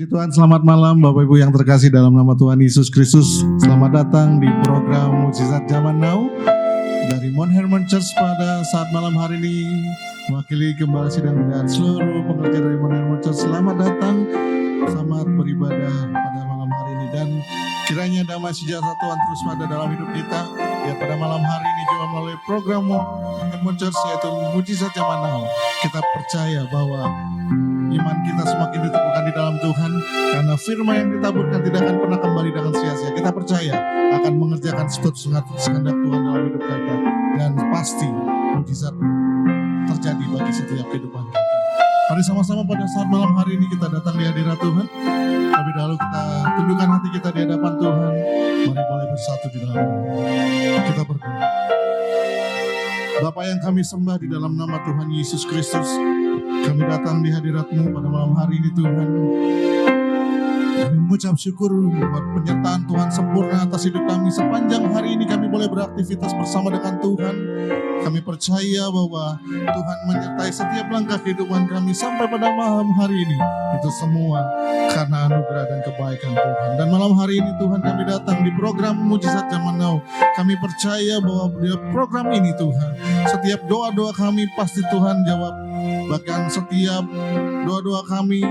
Puji Tuhan, selamat malam Bapak Ibu yang terkasih dalam nama Tuhan Yesus Kristus. Selamat datang di program Mujizat Zaman Now dari Mount Hermon Church pada saat malam hari ini. Mewakili Gembala Sidang dan seluruh pekerja dari Mount Hermon Church, selamat datang, selamat beribadah pada malam hari ini. Dan kiranya damai sejahtera Tuhan terus ada dalam hidup kita. Biar pada malam hari ini juga melalui program Mount Hermon Church yaitu Mujizat Zaman Now, kita percaya bahwa iman kita semakin diteguhkan di dalam Tuhan, karena firman yang ditaburkan tidak akan pernah kembali dengan sia-sia. Kita percaya akan mengerjakan sesuatu kehendak Tuhan dalam hidup kita, dan pasti mujizat terjadi bagi setiap kehidupan kita. Mari sama-sama pada saat malam hari ini kita datang di hadirat Tuhan. Lebih dahulu kita tundukkan hati kita di hadapan Tuhan. Mari boleh bersatu di dalam kita berdoa. Bapa yang kami sembah di dalam nama Tuhan Yesus Kristus, kami datang di hadirat-Mu pada malam hari ini Tuhan. Kami mengucap syukur buat penyertaan Tuhan sempurna atas hidup kami. Sepanjang hari ini kami boleh beraktivitas bersama dengan Tuhan. Kami percaya bahwa Tuhan menyertai setiap langkah kehidupan kami sampai pada malam hari ini. Itu semua karena anugerah dan kebaikan Tuhan. Dan malam hari ini Tuhan kami datang di program Mujizat Zaman Now. Kami percaya bahwa di program ini Tuhan, setiap doa-doa kami pasti Tuhan jawab. Bahkan setiap doa-doa kami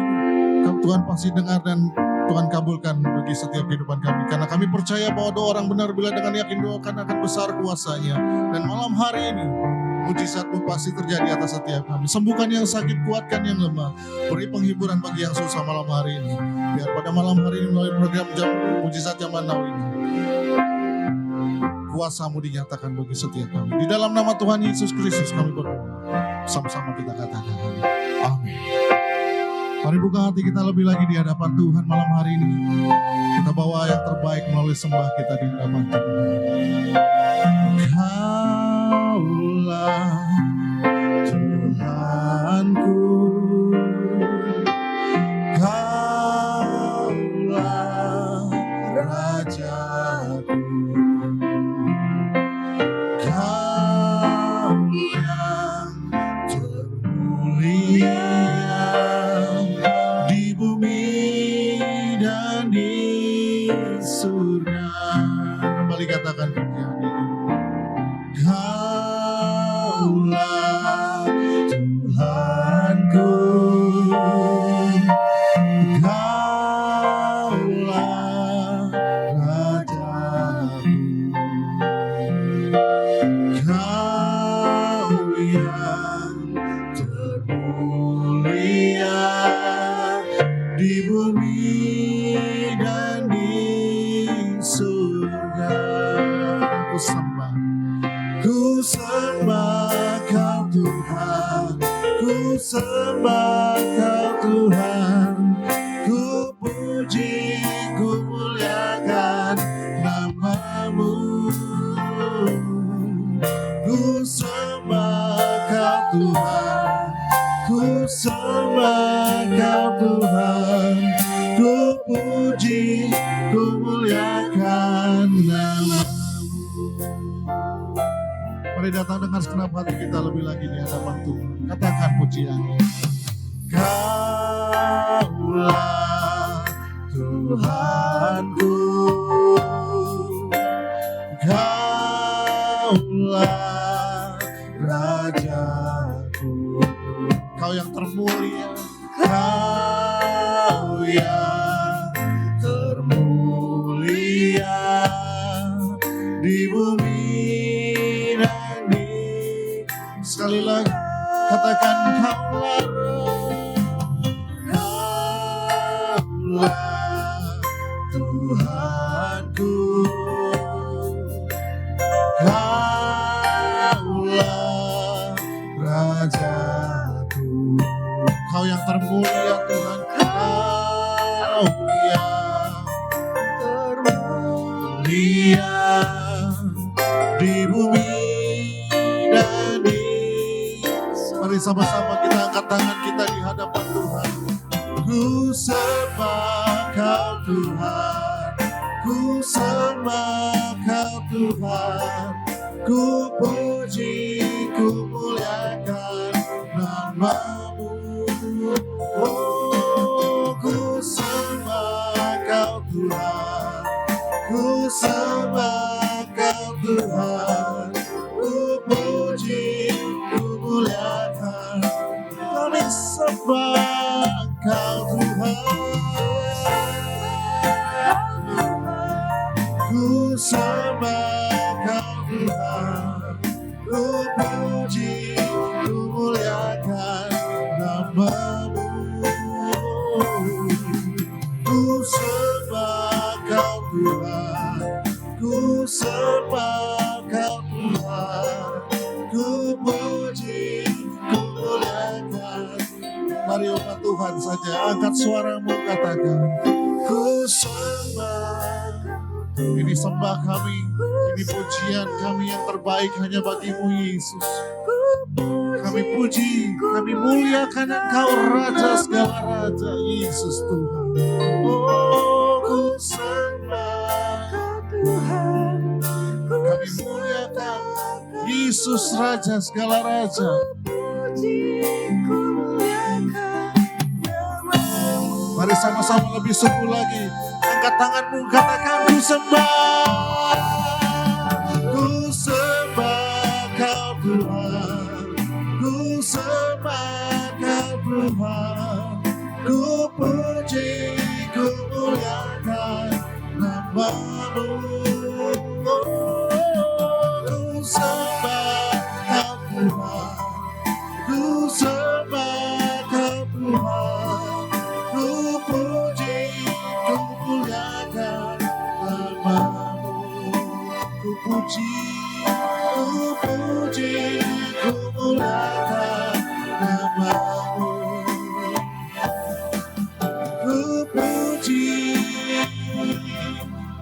Tuhan pasti dengar dan Tuhan kabulkan bagi setiap kehidupan kami. Karena kami percaya bahwa doa orang benar bila dengan yakin doakan akan besar kuasanya. Dan malam hari ini mujizat-Mu pasti terjadi atas setiap kami. Sembuhkan yang sakit, kuatkan yang lemah. Beri penghiburan bagi yang susah malam hari ini. Biar pada malam hari ini melalui program Mujizat Zaman Now ini, kuasa-Mu dinyatakan bagi setiap kami. Di dalam nama Tuhan Yesus Kristus kami berdoa. Sama-sama kita katakan amin. Mari buka hati kita lebih lagi di hadapan Tuhan malam hari ini. Kita bawa yang terbaik melalui sembah kita di hadapan Tuhan. Kaulah Tuhanku, Kaulah Rajaku, Kau yang termulia di bumi dan di surga. Kembali katakan pujian ini. Kaulah Tuhanku, Kaulah Rajaku, Kau yang termulia di bumi dan di surga. Ku sembah Kau Tuhan, ku sembah Kau Tuhan, ku puji, ku muliakan nama-Mu. Ku sembah Kau Tuhan, ku sembah Kau Tuhan, ku puji, ku muliakan nama-Mu. Mari datang dengan segenap hati kita lebih lagi di hadapan Tuhan. Katakan pujian. Kaulah Tuhanku, Kaulah Rajaku, Kau yang termulia, Kau yang termulia di bumi. Sekali lagi katakan Kaulah, Kaulah Tuhanku, Kaulah Rajaku, Kau yang termulia Tuhan, Kau yang termulia di bumi. Mari sama-sama kita angkat tangan kita di hadapan Tuhan. Ku sembah Kau Tuhan, ku sembah Kau Tuhan, ku puji, ku muliakan nama-Mu. Oh, ku sembah Tuhan, ku sembah Kau Tuhan, ku puji, ku muliakan, kami sembah Kau Tuhan, ku sembah Kau Tuhan, ku puji, ku muliakan nama-Mu. Ku sembah Kau Tuhan, ku sembah Kau Tuhan, ku puji, ku muliakan. Mari umat Tuhan saja angkat suaramu, katakan, ku sembah. Ini sembah kami, ini pujian kami yang terbaik hanya bagi-Mu Yesus. Kami puji, kami muliakan Engkau Raja segala Raja, Yesus Tuhan. Oh, ku sembah Tuhan, kami muliakan Yesus Raja segala Raja. Mari sama-sama lebih sungguh lagi. Angkat tanganmu, katakan, ku sembah. Ku sembah Kau Tuhan, ku sembah Kau Tuhan, ku puji, ku muliakan nama-Mu. Ku sembah Kau Tuhan, ku sembah Kau Tuhan, ku puji, ku muliakan nama-Mu. Ku puji, ku muliakan nama-Mu. Ku puji,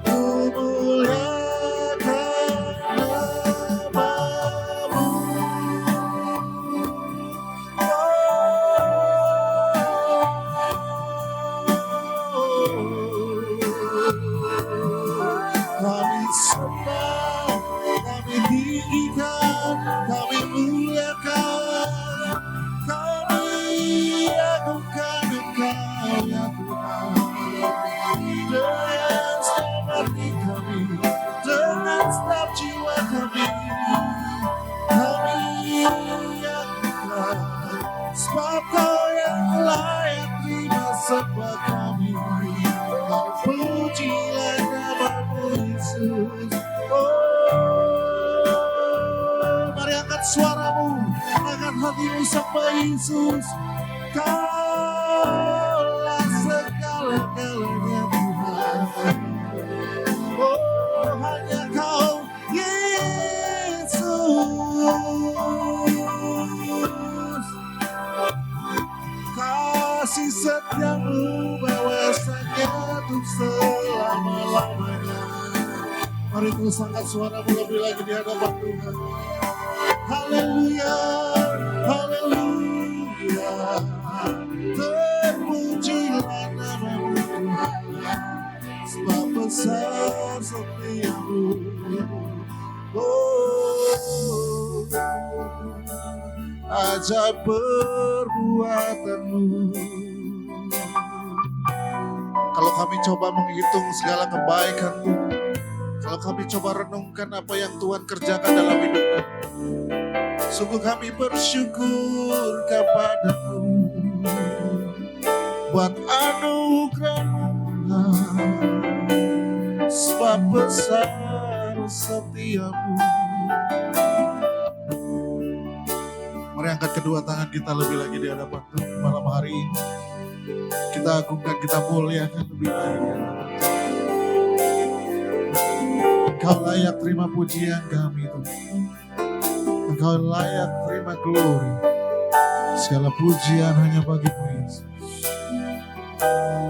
ku muliakan nama-Mu. Kami sembah, kami tinggikan, kami muliakan, kami agungkan Engkau ya Tuhan. Dengan segenap hati kami, dengan segenap jiwa kami, kami agungkan, sebab Kau yang layak terima sembah kami. Kau pujilah nama-Mu Yesus. Oh, mari angkat suaramu, angkat hatimu sembah Yesus. Kaulah segala-galanya Tuhan. Oh, hanya Kau Yesus. Kasih setiamu bahwasanya untuk selama-lamanya. Mari terus angkat suaramu lebih lagi di hadapan Tuhan. Haleluya, haleluya, terpujilah nama-Mu Tuhan, sebab besar setiamu. Oh, ajaib perbuatan-Mu. Kalau kami coba menghitung segala kebaikan-Mu, kalau kami coba renungkan apa yang Tuhan kerjakan dalam hidup kami, sungguh kami bersyukur kepada-Mu buat anugerah-Mu Tuhan, sebab besar setiamu. Mari angkat kedua tangan kita lebih lagi di hadapan Tuhan malam hari ini. Kita agungkan, kita muliakan lebih lagi di hadapan Tuhan. Engkau layak terima pujian kami Tuhan. Engkau layak terima glory. Segala pujian hanya bagi-Mu Yesus.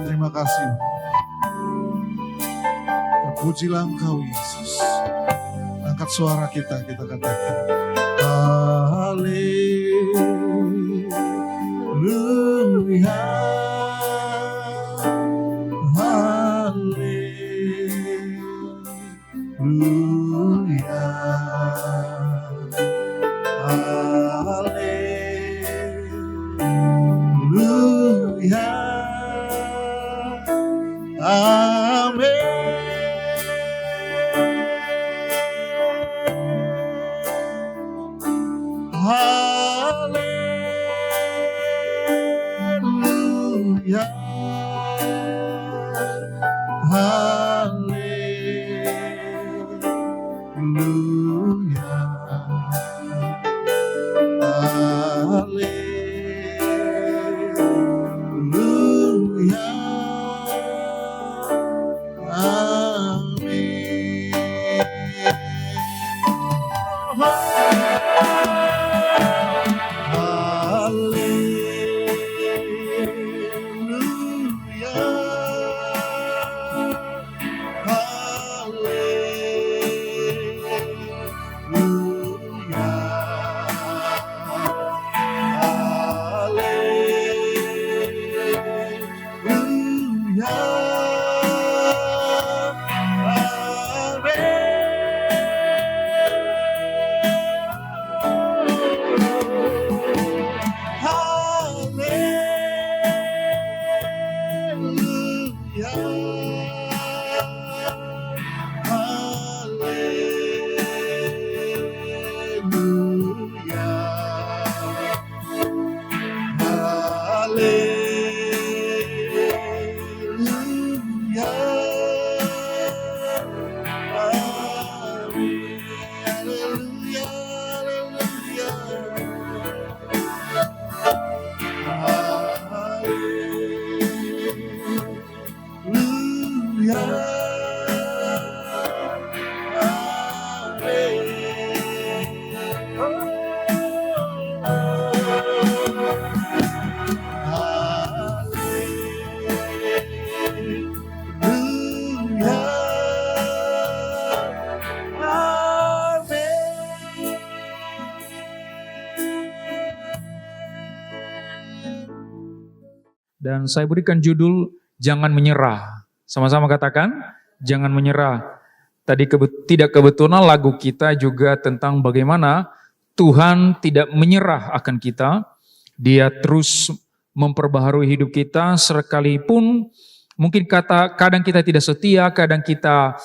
Terima kasih. Terpujilah Engkau Yesus. Angkat suara kita katakan haleluya, haleluya, haleluya, Haleluya. Haleluya. Haleluya. Dan saya berikan judul Jangan Menyerah. Sama-sama katakan, jangan menyerah. Tadi tidak kebetulan lagu kita juga tentang bagaimana Tuhan tidak menyerah akan kita. Dia terus memperbaharui hidup kita sekalipun mungkin kadang kita tidak setia, kadang kita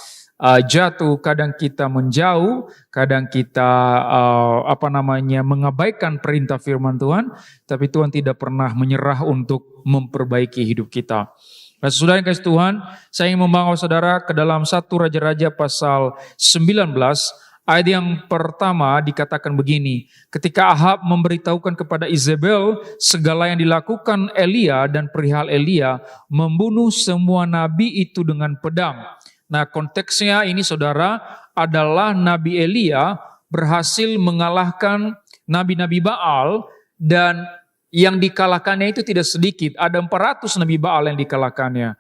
jatuh, kadang kita menjauh, kadang kita mengabaikan perintah firman Tuhan, tapi Tuhan tidak pernah menyerah untuk memperbaiki hidup kita. Nah, saudara yang kasih Tuhan, saya ingin membawa saudara ke dalam 1 Raja-Raja pasal 19, ayat yang pertama dikatakan begini, ketika Ahab memberitahukan kepada Izebel segala yang dilakukan Elia dan perihal Elia membunuh semua nabi itu dengan pedang. Nah, konteksnya ini saudara adalah Nabi Elia berhasil mengalahkan nabi-nabi Baal, dan yang dikalahkannya itu tidak sedikit. Ada 400 nabi Baal yang dikalahkannya.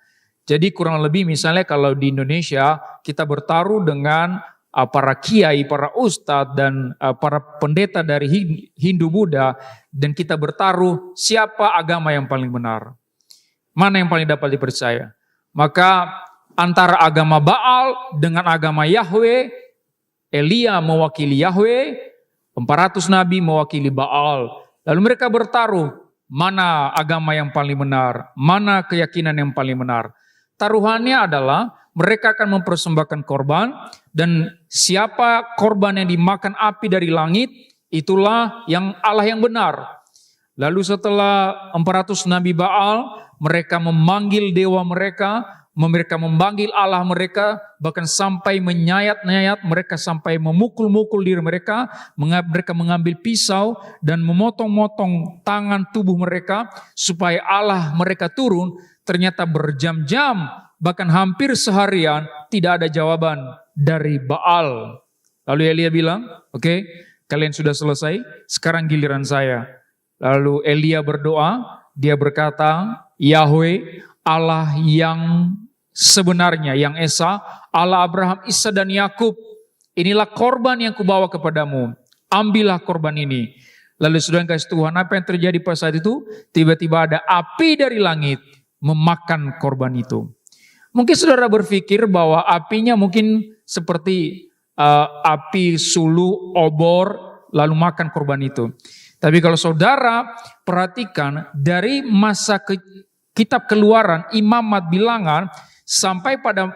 Jadi kurang lebih misalnya kalau di Indonesia kita bertaruh dengan para kiai, para ustadz dan para pendeta dari Hindu Buddha, dan kita bertaruh siapa agama yang paling benar. Mana yang paling dapat dipercaya. Maka antara agama Baal dengan agama Yahweh, Elia mewakili Yahweh, 400 nabi mewakili Baal. Lalu mereka bertaruh, mana agama yang paling benar, mana keyakinan yang paling benar. Taruhannya adalah mereka akan mempersembahkan korban, dan siapa korban yang dimakan api dari langit, itulah yang Allah yang benar. Lalu setelah 400 nabi Baal, mereka memanggil dewa mereka memanggil Allah mereka, bahkan sampai menyayat-nyayat mereka, sampai memukul-mukul diri mereka. Mereka mengambil pisau dan memotong-motong tangan tubuh mereka supaya Allah mereka turun. Ternyata berjam-jam, bahkan hampir seharian tidak ada jawaban dari Baal. Lalu Elia bilang, oke, kalian sudah selesai, sekarang giliran saya. Lalu Elia berdoa, dia berkata, Yahweh, Allah yang sebenarnya, yang esa, Allah Abraham, Isa dan Yakub, inilah korban yang kubawa kepadamu, ambillah korban ini. Lalu saudara kasih Tuhan, apa yang terjadi pada saat itu? Tiba-tiba ada api dari langit memakan korban itu. Mungkin saudara berpikir bahwa apinya mungkin seperti api suluh, obor, lalu makan korban itu. Tapi kalau saudara perhatikan dari masa Kitab Keluaran, Imamat, Bilangan, Sampai pada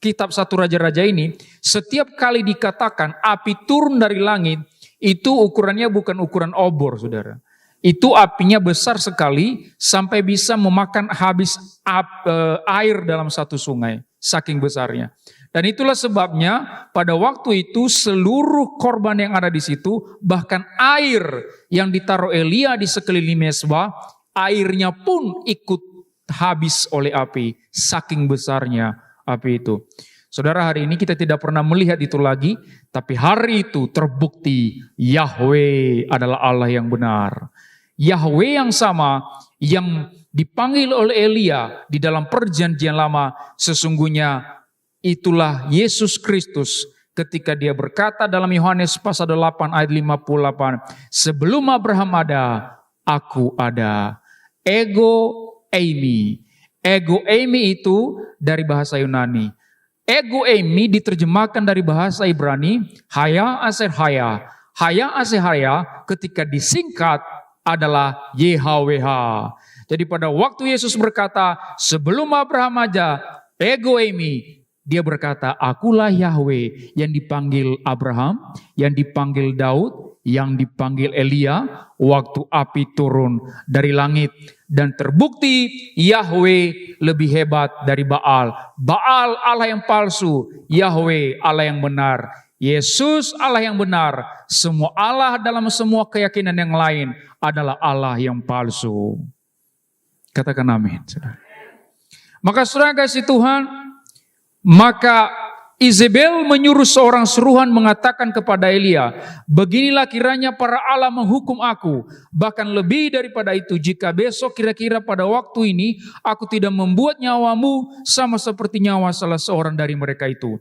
kitab 1 Raja-Raja ini, setiap kali dikatakan api turun dari langit, itu ukurannya bukan ukuran obor, saudara. Itu apinya besar sekali sampai bisa memakan habis air dalam satu sungai, saking besarnya. Dan itulah sebabnya pada waktu itu seluruh korban yang ada di situ, bahkan air yang ditaruh Elia di sekeliling mezbah, airnya pun ikut habis oleh api, saking besarnya api itu. Saudara, hari ini kita tidak pernah melihat itu lagi, tapi hari itu terbukti Yahweh adalah Allah yang benar. Yahweh yang sama yang dipanggil oleh Elia di dalam perjanjian lama, sesungguhnya itulah Yesus Kristus ketika dia berkata dalam Yohanes pasal 8 ayat 58, sebelum Abraham ada, aku ada. Ego eimi. Ego eimi itu dari bahasa Yunani. Ego eimi diterjemahkan dari bahasa Ibrani, haya aser haya. Haya aser haya ketika disingkat adalah YHWH. Jadi pada waktu Yesus berkata, sebelum Abraham aja, ego eimi, dia berkata, akulah Yahweh yang dipanggil Abraham, yang dipanggil Daud, yang dipanggil Elia, waktu api turun dari langit. Dan terbukti Yahweh lebih hebat dari Baal. Baal Allah yang palsu, Yahweh Allah yang benar. Yesus Allah yang benar. Semua Allah dalam semua keyakinan yang lain adalah Allah yang palsu. Katakan amin. Maka saudara kasih Tuhan, maka Izebel menyuruh seorang seruhan mengatakan kepada Elia, beginilah kiranya para Allah menghukum aku. Bahkan lebih daripada itu, jika besok kira-kira pada waktu ini aku tidak membuat nyawamu sama seperti nyawa salah seorang dari mereka itu.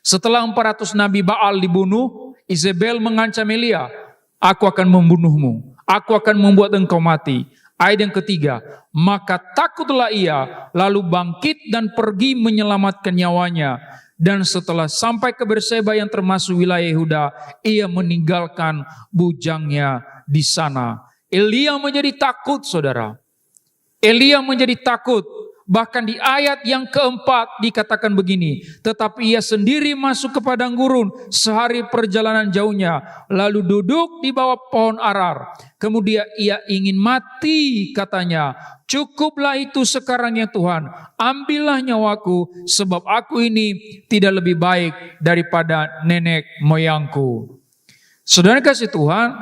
Setelah 400 nabi Baal dibunuh, Izebel mengancam Elia, aku akan membunuhmu, aku akan membuat engkau mati. Ayat yang ketiga, maka takutlah ia, lalu bangkit dan pergi menyelamatkan nyawanya. Dan setelah sampai ke Berseba yang termasuk wilayah Yehuda, ia meninggalkan bujangnya di sana. Elia menjadi takut, saudara. Elia menjadi takut. Bahkan di ayat yang keempat dikatakan begini, tetapi ia sendiri masuk ke padang gurun sehari perjalanan jauhnya, lalu duduk di bawah pohon arar. Kemudian ia ingin mati, katanya, cukuplah itu sekarang ya Tuhan, ambillah nyawaku, sebab aku ini tidak lebih baik daripada nenek moyangku. Saudara kasih Tuhan,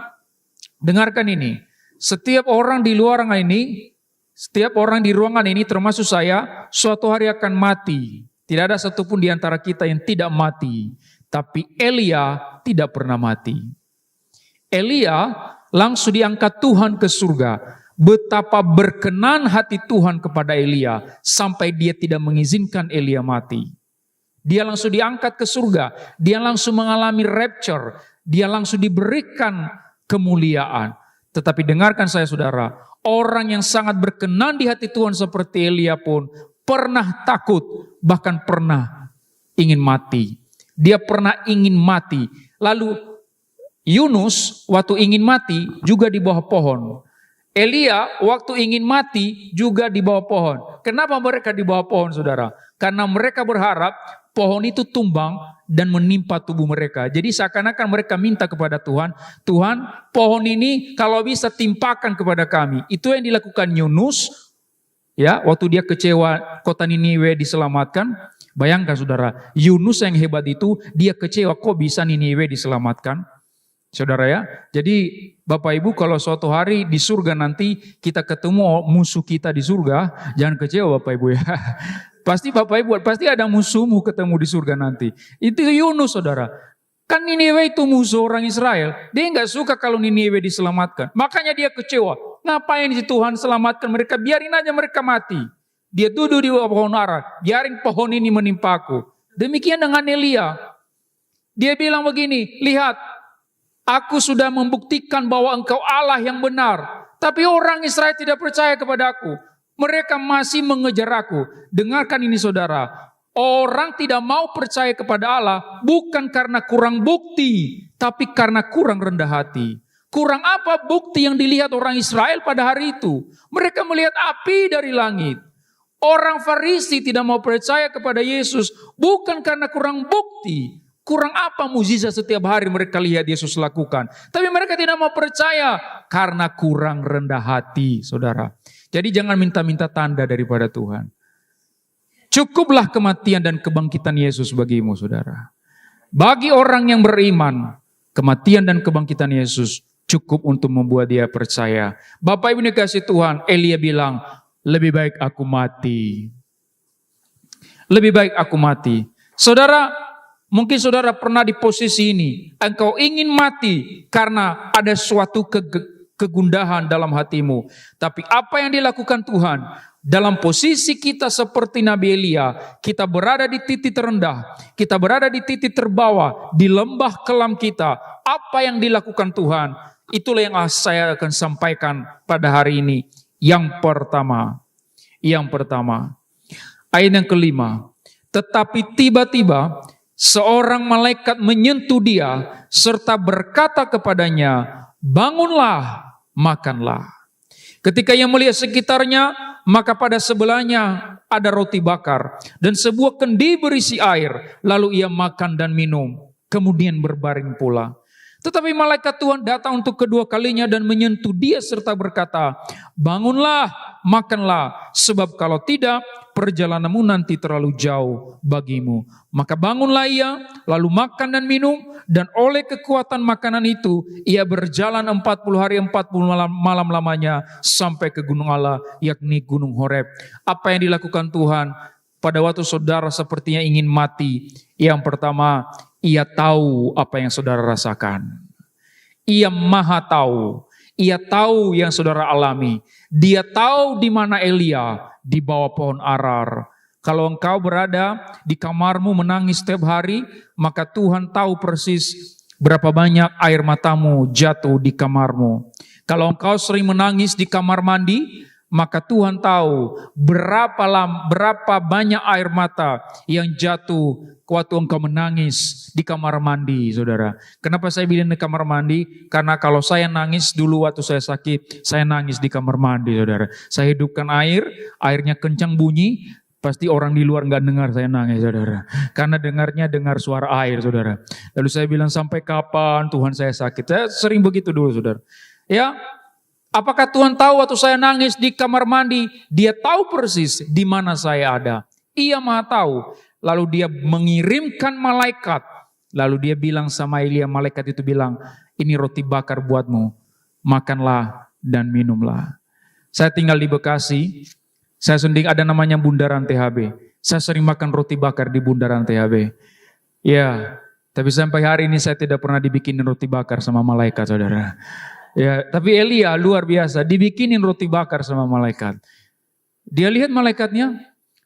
dengarkan ini, setiap orang di luar ini, setiap orang di ruangan ini termasuk saya, suatu hari akan mati. Tidak ada satupun di antara kita yang tidak mati. Tapi Elia tidak pernah mati. Elia langsung diangkat Tuhan ke surga. Betapa berkenan hati Tuhan kepada Elia sampai dia tidak mengizinkan Elia mati. Dia langsung diangkat ke surga. Dia langsung mengalami rapture. Dia langsung diberikan kemuliaan. Tetapi dengarkan saya saudara, orang yang sangat berkenan di hati Tuhan seperti Elia pun pernah takut, bahkan pernah ingin mati. Dia pernah ingin mati. Lalu Yunus waktu ingin mati juga di bawah pohon. Elia waktu ingin mati juga di bawah pohon. Kenapa mereka di bawah pohon, saudara? Karena mereka berharap pohon itu tumbang dan menimpa tubuh mereka. Jadi seakan-akan mereka minta kepada Tuhan, Tuhan, pohon ini kalau bisa timpakan kepada kami. Itu yang dilakukan Yunus, ya, waktu dia kecewa kota Niniwe diselamatkan. Bayangkan saudara, Yunus yang hebat itu, dia kecewa kok bisa Niniwe diselamatkan. Saudara ya, jadi Bapak Ibu kalau suatu hari di surga nanti kita ketemu musuh kita di surga, jangan kecewa Bapak Ibu ya. Pasti Bapak Ibu, pasti ada musuhmu ketemu di surga nanti. Itu Yunus saudara. Kan Niniwe itu musuh orang Israel. Dia nggak suka kalau Niniwe diselamatkan. Makanya dia kecewa. Ngapain si Tuhan selamatkan mereka? Biarin aja mereka mati. Dia duduk di bawah pohon ara. Biarin pohon ini menimpaku. Demikian dengan Elia. Dia bilang begini, lihat, aku sudah membuktikan bahwa engkau Allah yang benar. Tapi orang Israel tidak percaya kepada aku. Mereka masih mengejar aku. Dengarkan ini saudara. Orang tidak mau percaya kepada Allah bukan karena kurang bukti, tapi karena kurang rendah hati. Kurang apa bukti yang dilihat orang Israel pada hari itu? Mereka melihat api dari langit. Orang Farisi tidak mau percaya kepada Yesus bukan karena kurang bukti. Kurang apa mukjizat setiap hari mereka lihat Yesus lakukan. Tapi mereka tidak mau percaya karena kurang rendah hati, saudara. Jadi jangan minta-minta tanda daripada Tuhan. Cukuplah kematian dan kebangkitan Yesus bagimu, saudara. Bagi orang yang beriman, kematian dan kebangkitan Yesus cukup untuk membuat dia percaya. Bapak Ibu dikasih Tuhan, Elia bilang, lebih baik aku mati. Lebih baik aku mati. Saudara, mungkin saudara pernah di posisi ini. Engkau ingin mati karena ada suatu kegundahan dalam hatimu. Tapi apa yang dilakukan Tuhan? Dalam posisi kita seperti Nabi Elia, kita berada di titik terendah, kita berada di titik terbawah, di lembah kelam kita. Apa yang dilakukan Tuhan? Itulah yang saya akan sampaikan pada hari ini. Yang pertama, ayat yang kelima. Tetapi tiba-tiba seorang malaikat menyentuh dia serta berkata kepadanya, bangunlah, makanlah. Ketika ia melihat sekitarnya, maka pada sebelahnya ada roti bakar dan sebuah kendi berisi air. Lalu ia makan dan minum, kemudian berbaring pula. Tetapi malaikat Tuhan datang untuk kedua kalinya dan menyentuh dia serta berkata, bangunlah, makanlah, sebab kalau tidak, perjalananmu nanti terlalu jauh bagimu. Maka bangunlah ia, lalu makan dan minum, dan oleh kekuatan makanan itu, ia berjalan 40 hari 40 malam lamanya sampai ke gunung Allah, yakni gunung Horeb. Apa yang dilakukan Tuhan pada waktu saudara sepertinya ingin mati? Yang pertama, ia tahu apa yang saudara rasakan. Ia maha tahu. Ia tahu yang saudara alami. Dia tahu di mana Elia, di bawah pohon arar. Kalau engkau berada di kamarmu menangis setiap hari, maka Tuhan tahu persis berapa banyak air matamu jatuh di kamarmu. Kalau engkau sering menangis di kamar mandi, maka Tuhan tahu berapa banyak air mata yang jatuh waktu engkau menangis di kamar mandi, saudara. Kenapa saya bilang di kamar mandi? Karena kalau saya nangis dulu waktu saya sakit, saya nangis di kamar mandi, saudara. Saya hidupkan air, airnya kencang bunyi, pasti orang di luar nggak dengar saya nangis, saudara. Karena dengar suara air, saudara. Lalu saya bilang, sampai kapan Tuhan saya sakit? Saya sering begitu dulu, saudara. Ya, apakah Tuhan tahu waktu saya nangis di kamar mandi? Dia tahu persis di mana saya ada. Ia maha tahu. Lalu dia mengirimkan malaikat. Lalu dia bilang sama Elia, malaikat itu bilang, ini roti bakar buatmu. Makanlah dan minumlah. Saya tinggal di Bekasi. Saya sendiri ada namanya Bundaran THB. Saya sering makan roti bakar di Bundaran THB. Ya, tapi sampai hari ini saya tidak pernah dibikinin roti bakar sama malaikat, saudara. Ya, tapi Elia luar biasa, dibikinin roti bakar sama malaikat. Dia lihat malaikatnya,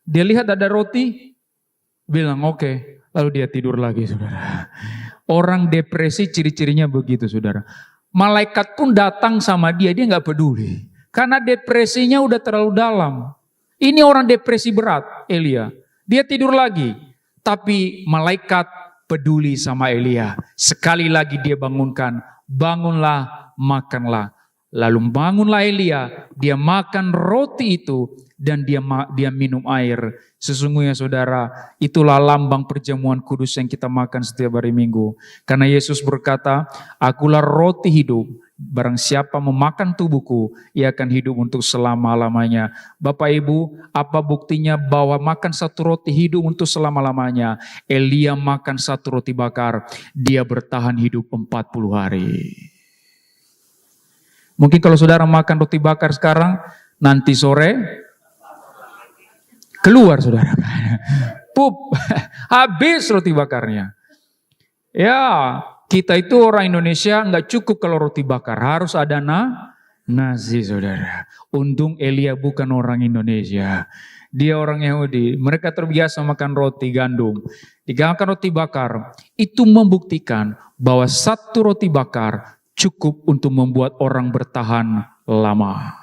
dia lihat ada roti, bilang oke. Lalu dia tidur lagi, saudara. Orang depresi ciri-cirinya begitu, saudara. Malaikat pun datang sama dia gak peduli. Karena depresinya udah terlalu dalam. Ini orang depresi berat, Elia. Dia tidur lagi. Tapi malaikat peduli sama Elia. Sekali lagi dia bangunkan, bangunlah, makanlah. Lalu bangunlah Elia, dia makan roti itu dan dia minum air. Sesungguhnya saudara, itulah lambang perjamuan kudus yang kita makan setiap hari Minggu. Karena Yesus berkata, akulah roti hidup. Barang siapa memakan tubuhku, ia akan hidup untuk selama-lamanya. Bapak Ibu, apa buktinya bahwa makan satu roti hidup untuk selama-lamanya? Elia makan satu roti bakar, dia bertahan hidup 40 hari. Mungkin kalau saudara makan roti bakar sekarang, nanti sore keluar saudara. Pup, habis roti bakarnya. Ya, kita itu orang Indonesia nggak cukup kalau roti bakar, harus ada nasi, saudara. Untung Elia bukan orang Indonesia, dia orang Yahudi. Mereka terbiasa makan roti gandum, dimakan roti bakar. Itu membuktikan bahwa satu roti bakar cukup untuk membuat orang bertahan lama.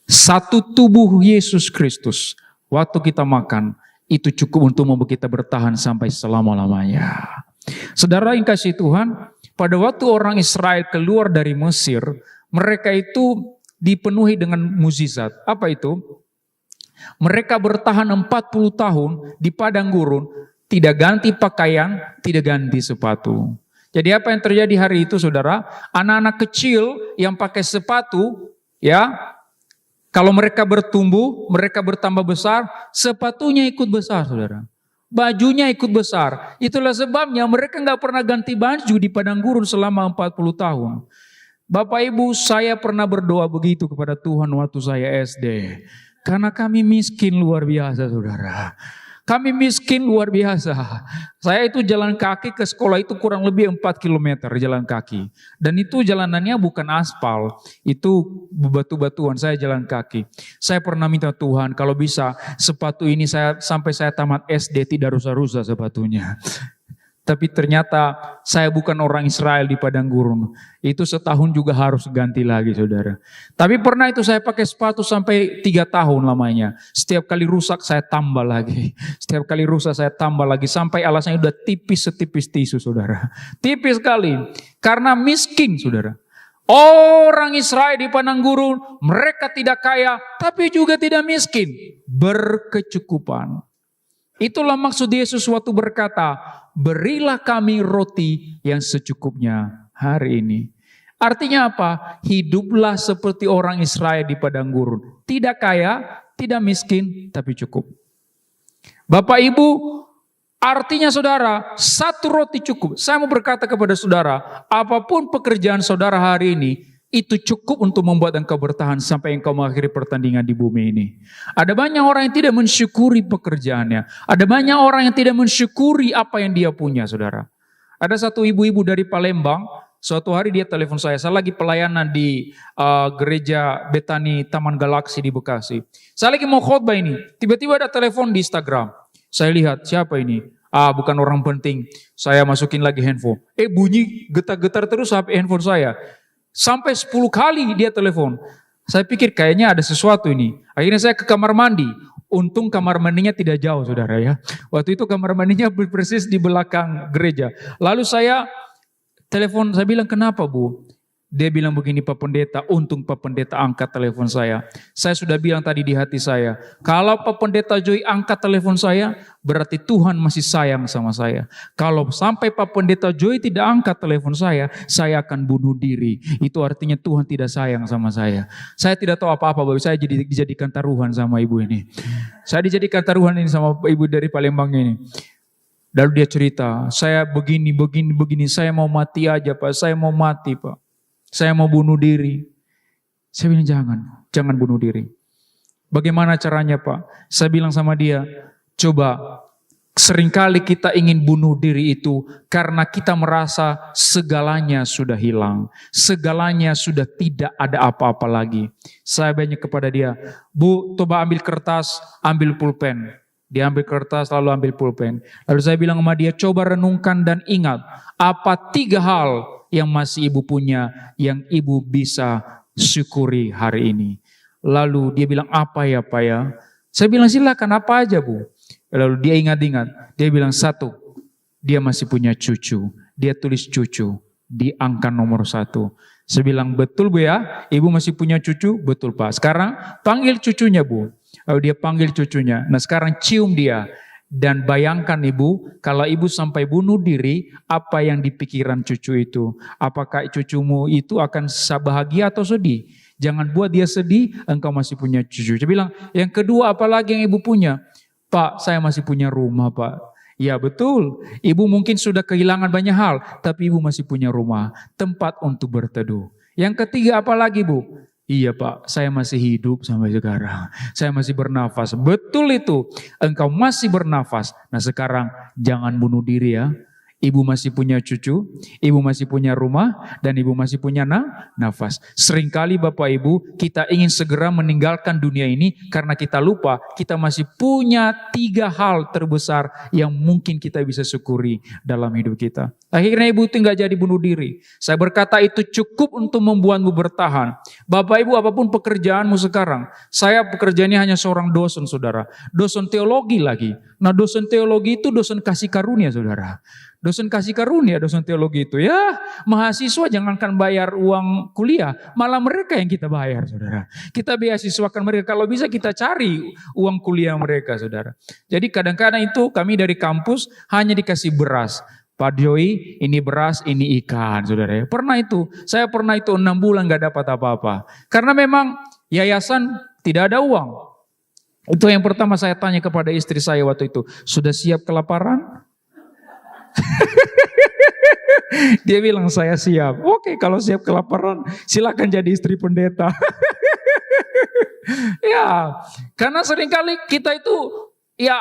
Satu tubuh Yesus Kristus, waktu kita makan, itu cukup untuk membuat kita bertahan sampai selama-lamanya. Saudara yang kasih Tuhan, pada waktu orang Israel keluar dari Mesir, mereka itu dipenuhi dengan mukjizat. Apa itu? Mereka bertahan 40 tahun di padang gurun, tidak ganti pakaian, tidak ganti sepatu. Jadi apa yang terjadi hari itu saudara? Anak-anak kecil yang pakai sepatu, ya, kalau mereka bertumbuh, mereka bertambah besar, sepatunya ikut besar saudara. Bajunya ikut besar. Itulah sebabnya mereka nggak pernah ganti baju di padang gurun selama 40 tahun. Bapak Ibu, saya pernah berdoa begitu kepada Tuhan waktu saya SD. Karena kami miskin luar biasa saudara. Kami miskin luar biasa. Saya itu jalan kaki ke sekolah itu kurang lebih 4 km jalan kaki. Dan itu jalanannya bukan aspal. Itu batu-batuan, saya jalan kaki. Saya pernah minta Tuhan kalau bisa sepatu ini sampai saya tamat SD tidak rusak-rusak sepatunya. Tapi ternyata saya bukan orang Israel di padang gurun. Itu setahun juga harus ganti lagi saudara. Tapi pernah itu saya pakai sepatu sampai 3 tahun lamanya. Setiap kali rusak saya tambah lagi. Setiap kali rusak saya tambah lagi. Sampai alasnya udah tipis setipis tisu saudara. Tipis sekali. Karena miskin saudara. Orang Israel di padang gurun, mereka tidak kaya tapi juga tidak miskin. Berkecukupan. Itulah maksud Yesus waktu berkata, berilah kami roti yang secukupnya hari ini. Artinya apa? Hiduplah seperti orang Israel di padang gurun. Tidak kaya, tidak miskin, tapi cukup. Bapak Ibu, artinya saudara, satu roti cukup. Saya mau berkata kepada saudara, apapun pekerjaan saudara hari ini, itu cukup untuk membuat engkau bertahan sampai engkau mengakhiri pertandingan di bumi ini. Ada banyak orang yang tidak mensyukuri pekerjaannya. Ada banyak orang yang tidak mensyukuri apa yang dia punya, saudara. Ada satu ibu-ibu dari Palembang, suatu hari dia telepon saya lagi pelayanan di gereja Betani Taman Galaksi di Bekasi. Saya lagi mau khotbah ini, tiba-tiba ada telepon di Instagram. Saya lihat, siapa ini? Bukan orang penting. Saya masukin lagi handphone. Bunyi getar-getar terus HP handphone saya. Sampai 10 kali dia telepon. Saya pikir kayaknya ada sesuatu ini. Akhirnya saya ke kamar mandi. Untung kamar mandinya tidak jauh saudara ya. Waktu itu kamar mandinya persis di belakang gereja. Lalu saya telepon, saya bilang kenapa Bu? Dia bilang begini, Pak Pendeta, untung Pak Pendeta angkat telepon saya. Saya sudah bilang tadi di hati saya, kalau Pak Pendeta Joy angkat telepon saya, berarti Tuhan masih sayang sama saya. Kalau sampai Pak Pendeta Joy tidak angkat telepon saya akan bunuh diri. Itu artinya Tuhan tidak sayang sama saya. Saya tidak tahu apa-apa, bahwa saya dijadikan taruhan sama ibu ini. Saya dijadikan taruhan ini sama ibu dari Palembang ini. Lalu dia cerita, saya begini, saya mau mati aja Pak, saya mau mati Pak. Saya mau bunuh diri. Saya bilang jangan bunuh diri. Bagaimana caranya Pak? Saya bilang sama dia, coba seringkali kita ingin bunuh diri itu karena kita merasa segalanya sudah hilang. Segalanya sudah tidak ada apa-apa lagi. Saya banyak kepada dia, Bu, coba ambil kertas, ambil pulpen. Dia ambil kertas lalu ambil pulpen. Lalu saya bilang sama dia, coba renungkan dan ingat, apa 3 hal yang masih ibu punya, yang ibu bisa syukuri hari ini. Lalu dia bilang, apa ya Pak ya? Saya bilang, silakan apa aja Bu. Lalu dia ingat-ingat, dia bilang 1, dia masih punya cucu. Dia tulis cucu di angka nomor 1. Saya bilang, betul Bu ya, ibu masih punya cucu? Betul Pak. Sekarang panggil cucunya Bu. Lalu dia panggil cucunya. Nah sekarang cium dia. Dan bayangkan ibu, kalau ibu sampai bunuh diri, apa yang di pikiran cucu itu? Apakah cucumu itu akan bahagia atau sedih? Jangan buat dia sedih, engkau masih punya cucu. Dia bilang, yang kedua apalagi yang ibu punya? Pak, saya masih punya rumah Pak. Ya betul, ibu mungkin sudah kehilangan banyak hal, tapi ibu masih punya rumah, tempat untuk berteduh. Yang ketiga apalagi Bu? Iya Pak, saya masih hidup sampai sekarang. Saya masih bernafas. Betul itu, engkau masih bernafas. Nah sekarang jangan bunuh diri ya. Ibu masih punya cucu, ibu masih punya rumah, dan ibu masih punya nafas. Seringkali Bapak Ibu, kita ingin segera meninggalkan dunia ini karena kita lupa kita masih punya 3 hal terbesar yang mungkin kita bisa syukuri dalam hidup kita. Akhirnya ibu itu nggak jadi bunuh diri. Saya berkata itu cukup untuk membuatmu bertahan. Bapak Ibu, apapun pekerjaanmu sekarang, saya pekerjaannya hanya seorang dosen saudara. Dosen teologi lagi. Nah dosen teologi itu dosen kasih karunia saudara. Dosen kasih karunia, dosen teologi itu. Ya, mahasiswa jangankan bayar uang kuliah, malah mereka yang kita bayar, saudara. Kita beasiswakan mereka, kalau bisa kita cari uang kuliah mereka, saudara. Jadi kadang-kadang itu kami dari kampus hanya dikasih beras. Pak Joy, ini beras, ini ikan, saudara. Saya pernah itu 6 bulan gak dapat apa-apa. Karena memang yayasan tidak ada uang. Itu yang pertama saya tanya kepada istri saya waktu itu. Sudah siap kelaparan? Dia bilang saya siap. Oke, kalau siap kelaparan silakan jadi istri pendeta. Ya, karena seringkali kita itu ya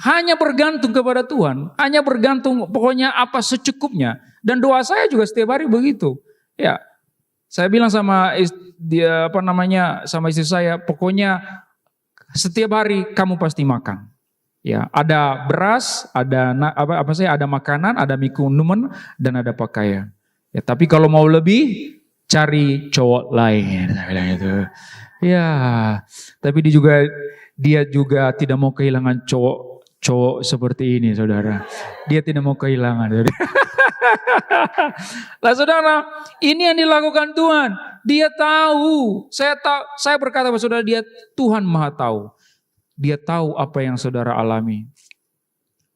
hanya bergantung kepada Tuhan, hanya bergantung pokoknya apa secukupnya. Dan doa saya juga setiap hari begitu. Ya, saya bilang sama sama istri saya, pokoknya setiap hari kamu pasti makan. Ya, ada beras, ada ada makanan, ada minuman, dan ada pakaian. Ya, tapi kalau mau lebih, cari cowok lain. Saya bilang itu. Ya, tapi dia juga tidak mau kehilangan cowok seperti ini, saudara. Dia tidak mau kehilangan. Lah, saudara, ini yang dilakukan Tuhan. Dia tahu. Saya berkata kepada saudara, Tuhan Maha tahu. Dia tahu apa yang saudara alami.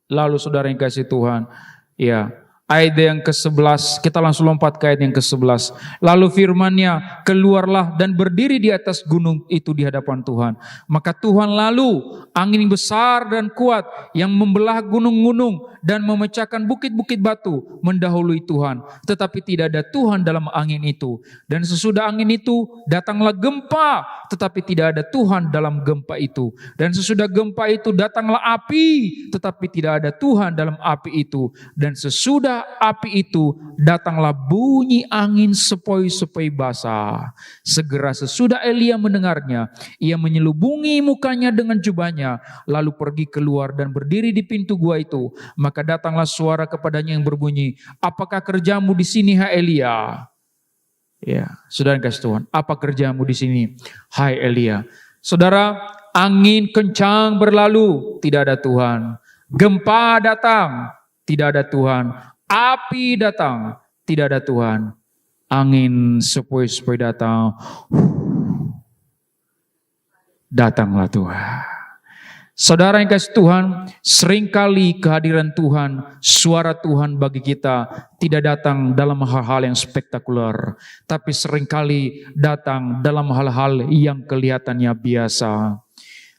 Lalu saudara yang kasih Tuhan, ya, ayat yang ke-11, kita langsung lompat ke ayat yang ke-11. Lalu firman-Nya, keluarlah dan berdiri di atas gunung itu di hadapan Tuhan. Maka Tuhan lalu angin besar dan kuat yang membelah gunung-gunung dan memecahkan bukit-bukit batu mendahului Tuhan. Tetapi tidak ada Tuhan dalam angin itu. Dan sesudah angin itu datanglah gempa, tetapi tidak ada Tuhan dalam gempa itu. Dan sesudah gempa itu datanglah api, tetapi tidak ada Tuhan dalam api itu. Dan sesudah api itu datanglah bunyi angin sepoi-sepoi basah. Segera sesudah Elia mendengarnya, ia menyelubungi mukanya dengan jubahnya, lalu pergi keluar dan berdiri di pintu gua itu. Maka datanglah suara kepadanya yang berbunyi, apakah kerjamu di sini, hai Elia? Ya, saudara kasih Tuhan, apa kerjamu di sini, hai Elia? Saudara, angin kencang berlalu, tidak ada Tuhan. Gempa datang, tidak ada Tuhan. Api datang, tidak ada Tuhan. Angin sepoi-sepoi datang, datanglah Tuhan. Saudara yang kasih Tuhan, seringkali kehadiran Tuhan, suara Tuhan bagi kita tidak datang dalam hal-hal yang spektakuler, tapi seringkali datang dalam hal-hal yang kelihatannya biasa.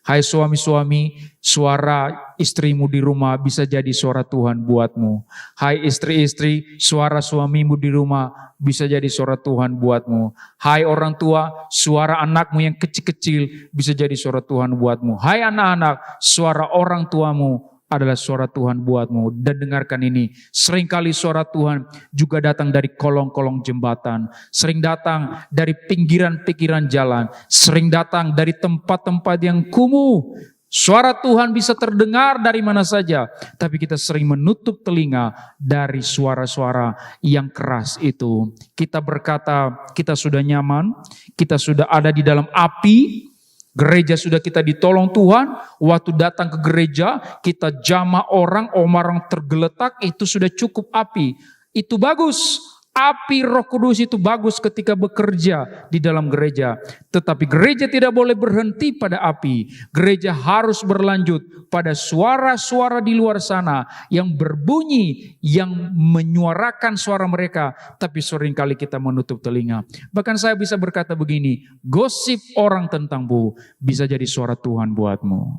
Hai suami-suami, suara istrimu di rumah bisa jadi suara Tuhan buatmu. Hai istri-istri, suara suamimu di rumah bisa jadi suara Tuhan buatmu. Hai orang tua, suara anakmu yang kecil-kecil bisa jadi suara Tuhan buatmu. Hai anak-anak, suara orang tuamu adalah suara Tuhan buatmu. Dan dengarkan ini, seringkali suara Tuhan juga datang dari kolong-kolong jembatan, sering datang dari pinggiran-pinggiran jalan, sering datang dari tempat-tempat yang kumuh. Suara Tuhan bisa terdengar dari mana saja, tapi kita sering menutup telinga dari suara-suara yang keras itu. Kita berkata, kita sudah nyaman, kita sudah ada di dalam api, gereja sudah kita ditolong Tuhan. Waktu datang ke gereja, kita jamah orang tergeletak, itu sudah cukup api. Itu bagus. Api Roh Kudus itu bagus ketika bekerja di dalam gereja. Tetapi gereja tidak boleh berhenti pada api. Gereja harus berlanjut pada suara-suara di luar sana yang berbunyi, yang menyuarakan suara mereka. Tapi seringkali kita menutup telinga. Bahkan saya bisa berkata begini, gosip orang tentangmu bisa jadi suara Tuhan buatmu.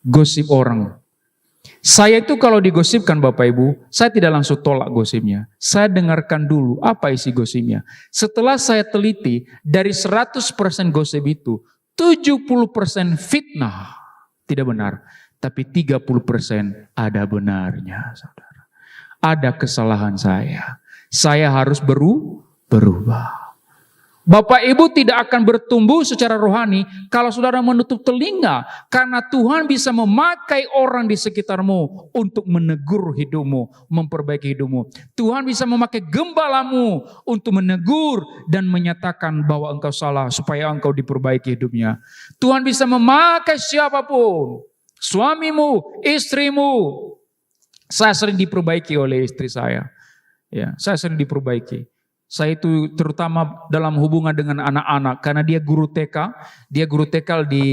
Gosip orang. Saya itu kalau digosipkan Bapak Ibu, saya tidak langsung tolak gosipnya. Saya dengarkan dulu apa isi gosipnya. Setelah saya teliti, dari 100% gosip itu, 70% fitnah. Tidak benar. Tapi 30% ada benarnya, saudara. Ada kesalahan saya. Saya harus berubah. Bapak Ibu tidak akan bertumbuh secara rohani kalau saudara menutup telinga. Karena Tuhan bisa memakai orang di sekitarmu untuk menegur hidupmu, memperbaiki hidupmu. Tuhan bisa memakai gembalamu untuk menegur dan menyatakan bahwa engkau salah supaya engkau diperbaiki hidupnya. Tuhan bisa memakai siapapun. Suamimu, istrimu. Saya sering diperbaiki oleh istri saya. Ya, saya sering diperbaiki. Saya itu terutama dalam hubungan dengan anak-anak. Karena dia guru TK. Dia guru TK di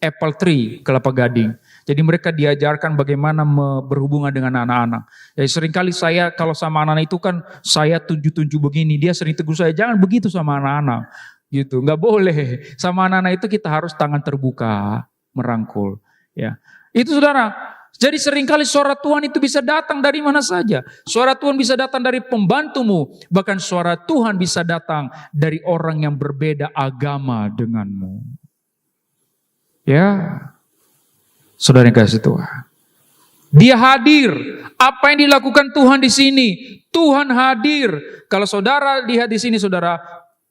Apple Tree, Kelapa Gading. Jadi mereka diajarkan bagaimana berhubungan dengan anak-anak. Ya, seringkali saya kalau sama anak-anak itu kan saya tunjuk-tunjuk begini. Dia sering tegur saya, jangan begitu sama anak-anak. Gitu, nggak boleh. Sama anak-anak itu kita harus tangan terbuka, merangkul. Ya, itu saudara. Jadi seringkali suara Tuhan itu bisa datang dari mana saja. Suara Tuhan bisa datang dari pembantumu. Bahkan suara Tuhan bisa datang dari orang yang berbeda agama denganmu. Ya, saudara yang kasih Tuhan. Dia hadir. Apa yang dilakukan Tuhan di sini? Tuhan hadir. Kalau saudara lihat di sini saudara,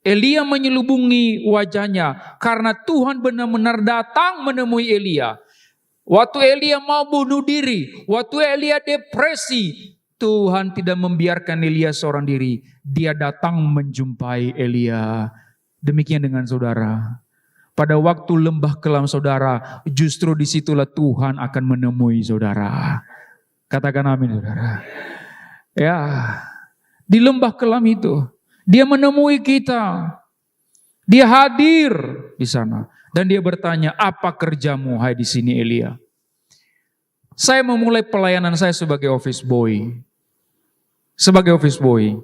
Elia menyelubungi wajahnya. Karena Tuhan benar-benar datang menemui Elia. Waktu Elia mau bunuh diri, waktu Elia depresi, Tuhan tidak membiarkan Elia seorang diri. Dia datang menjumpai Elia. Demikian dengan saudara. Pada waktu lembah kelam saudara, justru disitulah Tuhan akan menemui saudara. Katakan amin saudara. Ya, di lembah kelam itu, dia menemui kita. Dia hadir di sana. Dan dia bertanya, apa kerjamu hai di sini Elia? Saya memulai pelayanan saya sebagai office boy. Sebagai office boy.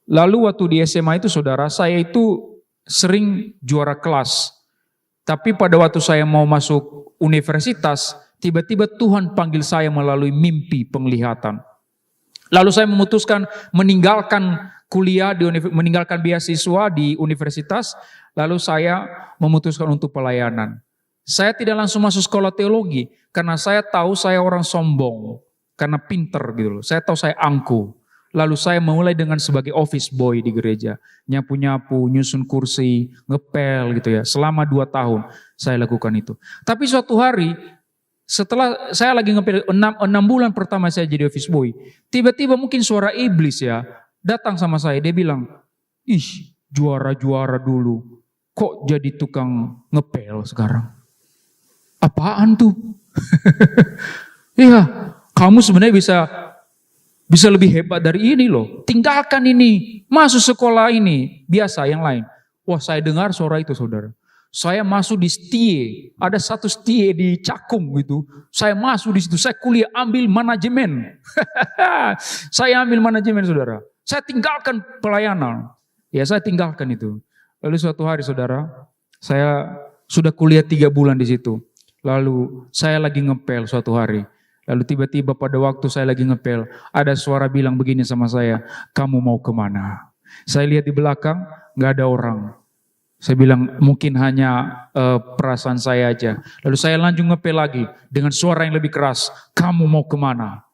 Lalu waktu di SMA itu saudara, saya itu sering juara kelas. Tapi pada waktu saya mau masuk universitas, tiba-tiba Tuhan panggil saya melalui mimpi penglihatan. Lalu saya memutuskan meninggalkan kuliah, meninggalkan beasiswa di universitas. Lalu saya memutuskan untuk pelayanan. Saya tidak langsung masuk sekolah teologi. Karena saya tahu saya orang sombong. Karena pinter gitu loh. Saya tahu saya angkuh. Lalu saya mulai dengan sebagai office boy di gereja. Nyapu-nyapu, nyusun kursi, ngepel gitu ya. Selama 2 tahun saya lakukan itu. Tapi suatu hari setelah saya lagi ngepel 6 bulan pertama saya jadi office boy. Tiba-tiba mungkin suara iblis ya datang sama saya. Dia bilang, ih juara-juara dulu. Kok jadi tukang ngepel sekarang? Apaan tuh? Iya, kamu sebenarnya bisa lebih hebat dari ini loh. Tinggalkan ini, masuk sekolah ini. Biasa yang lain. Wah, saya dengar suara itu saudara. Saya masuk di STIE. Ada satu STIE di Cakung gitu. Saya masuk di situ. Saya kuliah ambil manajemen. Saya ambil manajemen saudara. Saya tinggalkan pelayanan. Ya saya tinggalkan itu. Lalu suatu hari saudara, saya sudah kuliah 3 bulan di situ. Lalu saya lagi ngepel suatu hari. Lalu tiba-tiba pada waktu saya lagi ngepel, ada suara bilang begini sama saya, kamu mau kemana? Saya lihat di belakang, gak ada orang. Saya bilang mungkin hanya perasaan saya aja. Lalu saya lanjut ngepel lagi dengan suara yang lebih keras, kamu mau kemana?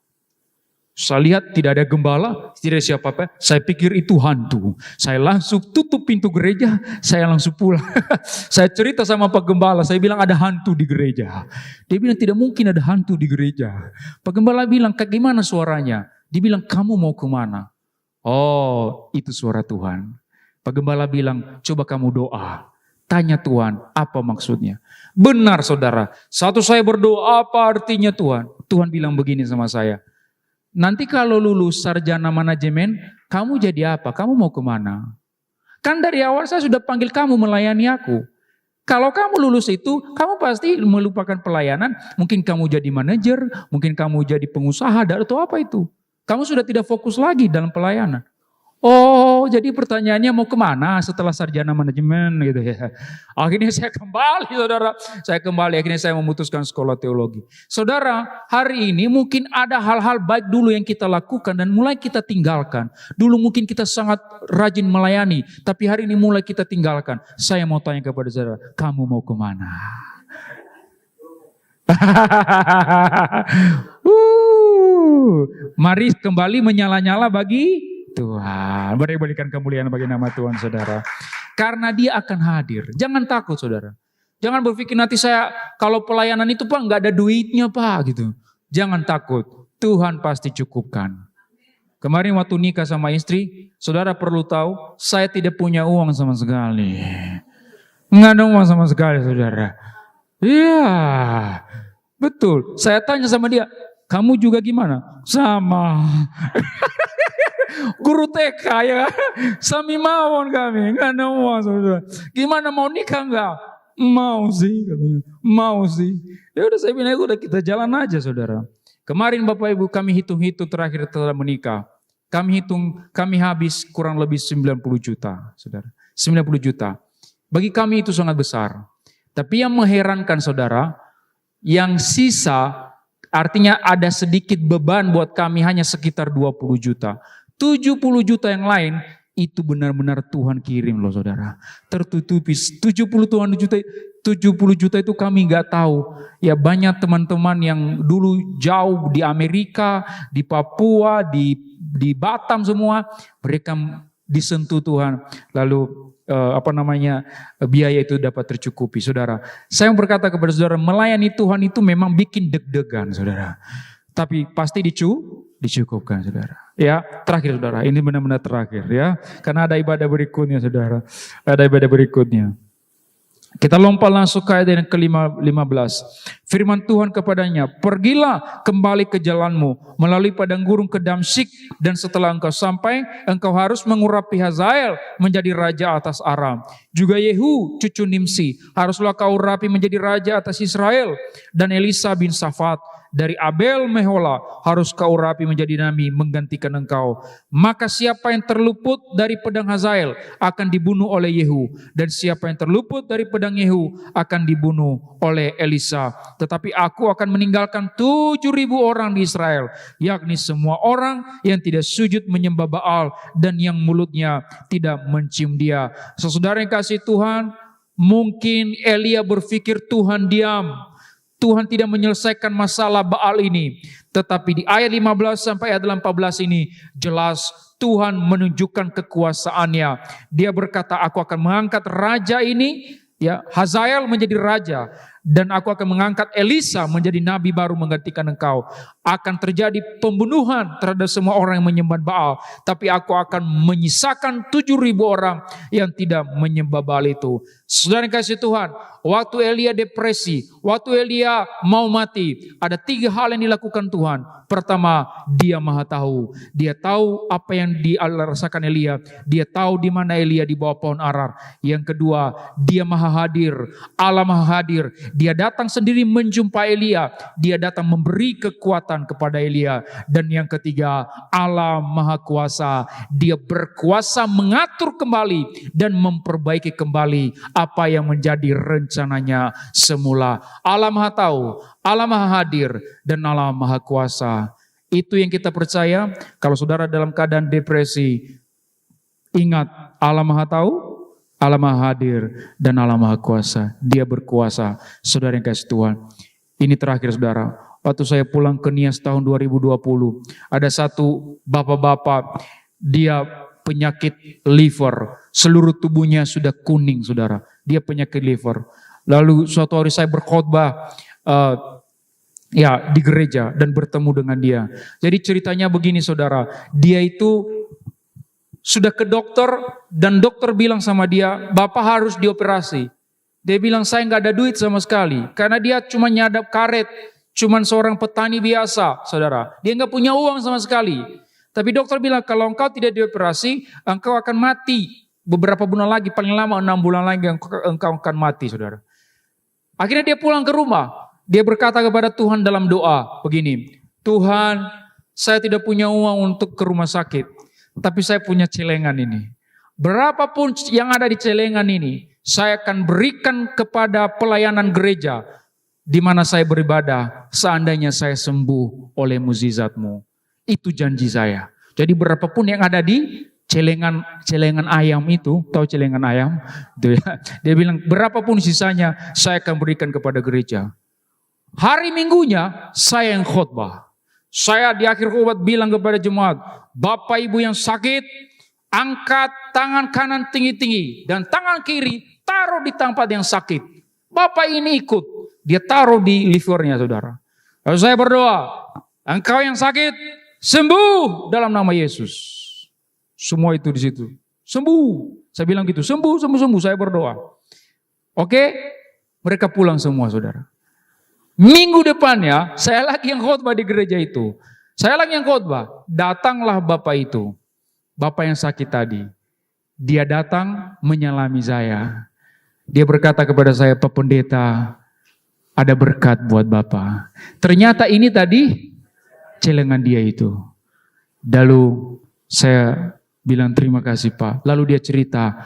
Saya lihat tidak ada gembala, tidak ada siapa-apa. Saya pikir itu hantu. Saya langsung tutup pintu gereja, saya langsung pulang. Saya cerita sama Pak Gembala, saya bilang ada hantu di gereja. Dia bilang tidak mungkin ada hantu di gereja. Pak Gembala bilang, kayak gimana suaranya? Dia bilang, kamu mau kemana? Oh, itu suara Tuhan. Pak Gembala bilang, coba kamu doa. Tanya Tuhan, apa maksudnya? Benar saudara, satu saya berdoa, apa artinya Tuhan? Tuhan bilang begini sama saya. Nanti kalau lulus sarjana manajemen, kamu jadi apa? Kamu mau kemana? Kan dari awal saya sudah panggil kamu melayani aku. Kalau kamu lulus itu, kamu pasti melupakan pelayanan. Mungkin kamu jadi manajer, mungkin kamu jadi pengusaha, atau apa itu. Kamu sudah tidak fokus lagi dalam pelayanan. Oh, jadi pertanyaannya mau kemana setelah sarjana manajemen gitu ya. Akhirnya saya kembali saudara. Akhirnya saya memutuskan sekolah teologi. Saudara, hari ini mungkin ada hal-hal baik dulu yang kita lakukan dan mulai kita tinggalkan. Dulu mungkin kita sangat rajin melayani, tapi hari ini mulai kita tinggalkan. Saya mau tanya kepada saudara, kamu mau kemana? Mari kembali menyala-nyala bagi Tuhan. Berikan kemuliaan bagi nama Tuhan saudara. Karena dia akan hadir. Jangan takut saudara. Jangan berpikir nanti saya kalau pelayanan itu Pak nggak ada duitnya Pak gitu. Jangan takut. Tuhan pasti cukupkan. Kemarin waktu nikah sama istri, saudara perlu tahu saya tidak punya uang sama sekali. Nggak ada uang sama sekali saudara. Iya. Betul. Saya tanya sama dia, kamu juga gimana? Sama. Guru TK ya, sami mawon kami, nggak ada uang saudara. Gimana mau nikah nggak? Mau sih, katanya. Mau sih. Ya udah saya bilang, udah kita jalan aja saudara. Kemarin Bapak Ibu kami hitung-hitung terakhir telah menikah. Kami habis kurang lebih 90 juta saudara. 90 juta. Bagi kami itu sangat besar. Tapi yang mengherankan saudara, yang sisa artinya ada sedikit beban buat kami hanya sekitar 20 juta. 70 juta yang lain itu benar-benar Tuhan kirim loh saudara. Tertutupi 70 juta itu kami nggak tahu. Ya banyak teman-teman yang dulu jauh di Amerika, di Papua, di Batam semua, mereka disentuh Tuhan. Lalu biaya itu dapat tercukupi saudara. Saya berkata kepada saudara, melayani Tuhan itu memang bikin deg-degan saudara. Tapi pasti dicukupkan saudara. Ya, terakhir saudara, ini benar-benar terakhir ya. Karena ada ibadah berikutnya saudara. Ada ibadah berikutnya. Kita lompat langsung ke ayat yang ke-15. Firman Tuhan kepadanya, pergilah kembali ke jalanmu melalui padang gurun ke Damsyik, dan setelah engkau sampai, engkau harus mengurapi Hazael menjadi raja atas Aram. Juga Yehu cucu Nimsi haruslah kau urapi menjadi raja atas Israel, dan Elisa bin Safat dari Abel Mehola harus kau urapi menjadi nabi menggantikan engkau. Maka siapa yang terluput dari pedang Hazael akan dibunuh oleh Yehu, dan siapa yang terluput dari pedang Yehu akan dibunuh oleh Elisa. Tetapi aku akan meninggalkan 7.000 orang di Israel, yakni semua orang yang tidak sujud menyembah Baal dan yang mulutnya tidak mencium dia. Saudara yang kasih Tuhan, mungkin Elia berpikir Tuhan diam, Tuhan tidak menyelesaikan masalah Baal ini. Tetapi di ayat 15 sampai ayat 14 ini jelas Tuhan menunjukkan kekuasaannya. Dia berkata, aku akan mengangkat raja ini, ya Hazael menjadi raja, dan aku akan mengangkat Elisa menjadi nabi baru menggantikan engkau. Akan terjadi pembunuhan terhadap semua orang yang menyembah Baal, tapi aku akan menyisakan 7.000 orang yang tidak menyembah Baal itu. Saudara yang kasih Tuhan, waktu Elia depresi, waktu Elia mau mati, ada 3 hal yang dilakukan Tuhan. Pertama, dia maha tahu. Dia tahu apa yang dirasakan Elia. Dia tahu di mana Elia di bawah pohon arar. Yang kedua, dia maha hadir. Allah maha hadir. Dia datang sendiri menjumpai Elia. Dia datang memberi kekuatan kepada Elia. Dan yang ketiga, Allah maha kuasa. Dia berkuasa mengatur kembali dan memperbaiki kembali apa yang menjadi rencananya semula. Allah maha tahu, Allah maha hadir, dan Allah maha kuasa. Itu yang kita percaya. Kalau saudara dalam keadaan depresi, ingat Allah maha tahu, Allah maha hadir, dan Allah maha kuasa. Dia berkuasa. Saudara yang kasih Tuhan, ini terakhir saudara. Waktu saya pulang ke Nias tahun 2020, ada satu bapak-bapak, dia penyakit liver, seluruh tubuhnya sudah kuning saudara. Dia penyakit liver. Lalu suatu hari saya berkhotbah di gereja dan bertemu dengan dia. Jadi ceritanya begini saudara, dia itu sudah ke dokter dan dokter bilang sama dia, Bapak harus dioperasi. Dia bilang saya nggak ada duit sama sekali, karena dia cuma nyadap karet, cuma seorang petani biasa saudara. Dia nggak punya uang sama sekali. Tapi dokter bilang kalau engkau tidak dioperasi, engkau akan mati. Beberapa bulan lagi, paling lama 6 bulan lagi engkau akan mati saudara. Akhirnya dia pulang ke rumah. Dia berkata kepada Tuhan dalam doa begini, Tuhan, saya tidak punya uang untuk ke rumah sakit, tapi saya punya celengan ini. Berapapun yang ada di celengan ini, saya akan berikan kepada pelayanan gereja di mana saya beribadah, seandainya saya sembuh oleh mukjizat-Mu. Itu janji saya. Jadi berapapun yang ada di celengan ayam itu, tahu celengan ayam? Dia bilang berapapun sisanya saya akan berikan kepada gereja. Hari Minggunya saya yang khotbah. Saya di akhir khotbah bilang kepada jemaat, Bapak Ibu yang sakit, angkat tangan kanan tinggi-tinggi dan tangan kiri taruh di tempat yang sakit. Bapak ini ikut, dia taruh di livernya saudara. Lalu saya berdoa, engkau yang sakit, sembuh dalam nama Yesus. Semua itu di situ. Sembuh. Saya bilang gitu, sembuh. Saya berdoa. Oke, mereka pulang semua saudara. Minggu depannya, saya lagi yang khotbah di gereja itu. Saya lagi yang khotbah. Datanglah bapak itu. Bapak yang sakit tadi. Dia datang menyalami saya. Dia berkata kepada saya, Pak Pendeta, ada berkat buat Bapak. Ternyata ini tadi celengan dia itu. Lalu saya bilang terima kasih Pak. Lalu dia cerita,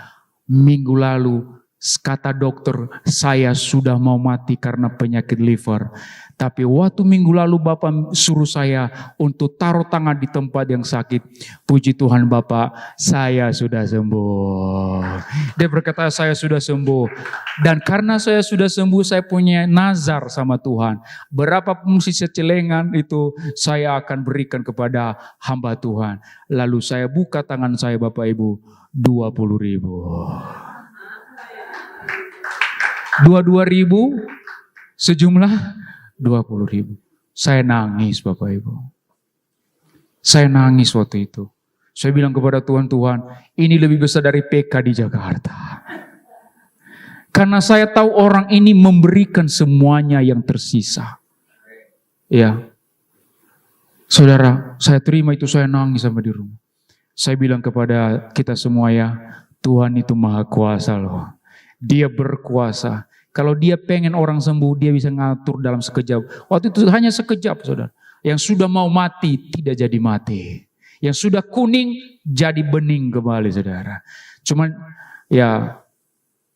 minggu lalu kata dokter saya sudah mau mati karena penyakit liver. Tapi waktu minggu lalu Bapak suruh saya untuk taruh tangan di tempat yang sakit. Puji Tuhan Bapak, saya sudah sembuh. Dia berkata saya sudah sembuh. Dan karena saya sudah sembuh, saya punya nazar sama Tuhan. Berapapun sisa celengan itu saya akan berikan kepada hamba Tuhan. Lalu saya buka tangan saya Bapak Ibu, 20.000. 22.000 sejumlah 20.000. Saya nangis Bapak Ibu. Saya nangis waktu itu. Saya bilang kepada Tuhan, Tuhan ini lebih besar dari PK di Jakarta. Karena saya tahu orang ini memberikan semuanya yang tersisa. Ya. Saudara, saya terima itu, saya nangis sampai di rumah. Saya bilang kepada kita semua ya, Tuhan itu maha kuasa loh. Dia berkuasa. Kalau dia pengen orang sembuh, dia bisa ngatur dalam sekejap. Waktu itu hanya sekejap, saudara. Yang sudah mau mati, tidak jadi mati. Yang sudah kuning, jadi bening kembali, saudara. Cuman, ya,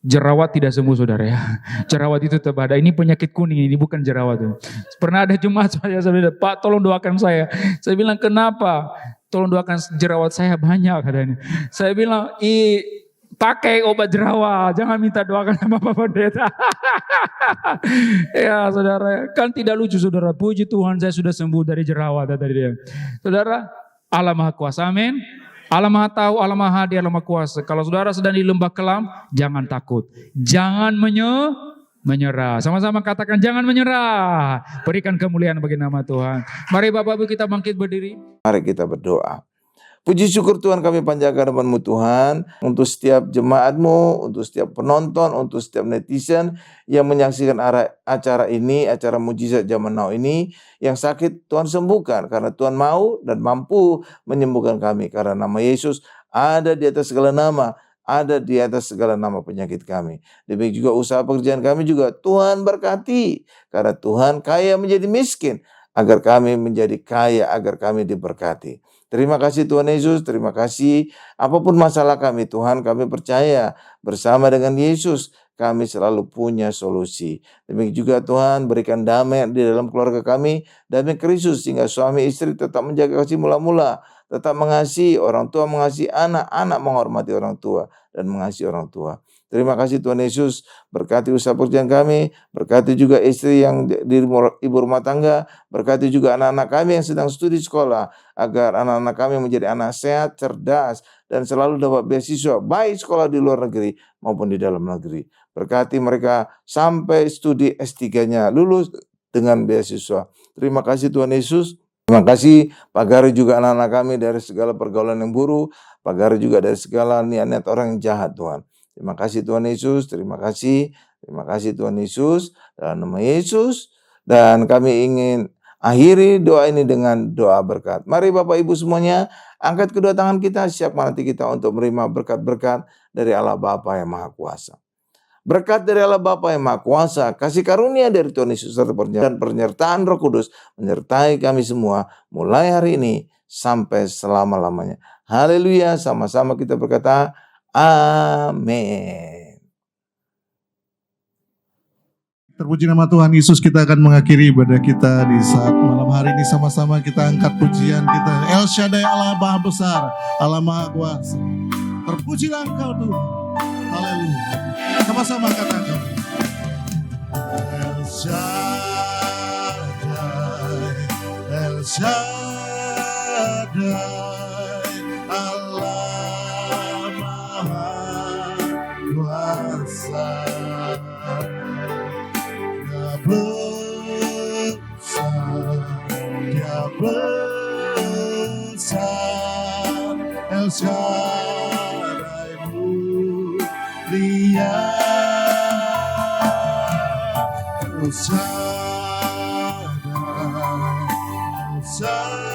jerawat tidak sembuh, saudara ya. Jerawat itu tetap ada. Ini penyakit kuning, ini bukan jerawat. Pernah ada jemaat saya bilang, Pak tolong doakan saya. Saya bilang, kenapa? Tolong doakan jerawat saya banyak, katanya. Saya bilang, pakai obat jerawat, jangan minta doakan sama Pak Pendeta. Ya saudara, kan tidak lucu saudara. Puji Tuhan saya sudah sembuh dari jerawat tadi dia. Saudara, Allah Maha Kuasa, amin. Allah Maha Tahu, Allah Maha Hadir, Allah Maha Kuasa. Kalau saudara sedang di lembah kelam, jangan takut. Jangan menyerah. Sama-sama katakan jangan menyerah. Berikan kemuliaan bagi nama Tuhan. Mari Bapak Ibu kita bangkit berdiri. Mari kita berdoa. Puji syukur Tuhan kami panjatkan hadirat-Mu Tuhan untuk setiap jemaat-Mu, untuk setiap penonton, untuk setiap netizen yang menyaksikan acara ini, acara mujizat zaman now ini. Yang sakit Tuhan sembuhkan karena Tuhan mau dan mampu menyembuhkan kami. Karena nama Yesus ada di atas segala nama, ada di atas segala nama penyakit kami. Demikian juga usaha pekerjaan kami juga Tuhan berkati. Karena Tuhan kaya menjadi miskin agar kami menjadi kaya, agar kami diberkati. Terima kasih Tuhan Yesus, terima kasih. Apapun masalah kami Tuhan, kami percaya bersama dengan Yesus kami selalu punya solusi. Demikian juga Tuhan berikan damai di dalam keluarga kami, damai Kristus sehingga suami istri tetap menjaga kasih mula-mula, tetap mengasihi orang tua, mengasihi anak, anak menghormati orang tua dan mengasihi orang tua. Terima kasih Tuhan Yesus, berkati usaha pekerjaan kami, berkati juga istri yang di ibu rumah tangga, berkati juga anak-anak kami yang sedang studi sekolah, agar anak-anak kami menjadi anak sehat, cerdas, dan selalu dapat beasiswa, baik sekolah di luar negeri maupun di dalam negeri. Berkati mereka sampai studi S3-nya lulus dengan beasiswa. Terima kasih Tuhan Yesus. Terima kasih Pak Gari juga anak-anak kami dari segala pergaulan yang buruk, Pak Gari juga dari segala niat-niat orang yang jahat Tuhan. Terima kasih Tuhan Yesus, terima kasih Tuhan Yesus, dalam nama Yesus. Dan kami ingin akhiri doa ini dengan doa berkat. Mari Bapak Ibu semuanya, angkat kedua tangan kita, siap menanti kita untuk menerima berkat-berkat dari Allah Bapa yang Maha Kuasa. Berkat dari Allah Bapa yang Maha Kuasa, kasih karunia dari Tuhan Yesus, serta penyertaan Roh Kudus menyertai kami semua, mulai hari ini sampai selama-lamanya. Haleluya, sama-sama kita berkata, amin. Terpuji nama Tuhan Yesus, kita akan mengakhiri ibadah kita di saat malam hari ini. Sama-sama kita angkat pujian kita. El Shaddai, Allah Maha Besar, Allah Maha Kuasa. Terpujilah Engkau Tuhan. Haleluya. Sama-sama katakan. El Shaddai, El Shaddai, Allah Maha Kuasa. Dia besar, El Shaddai mulia, El Shaddai. Sang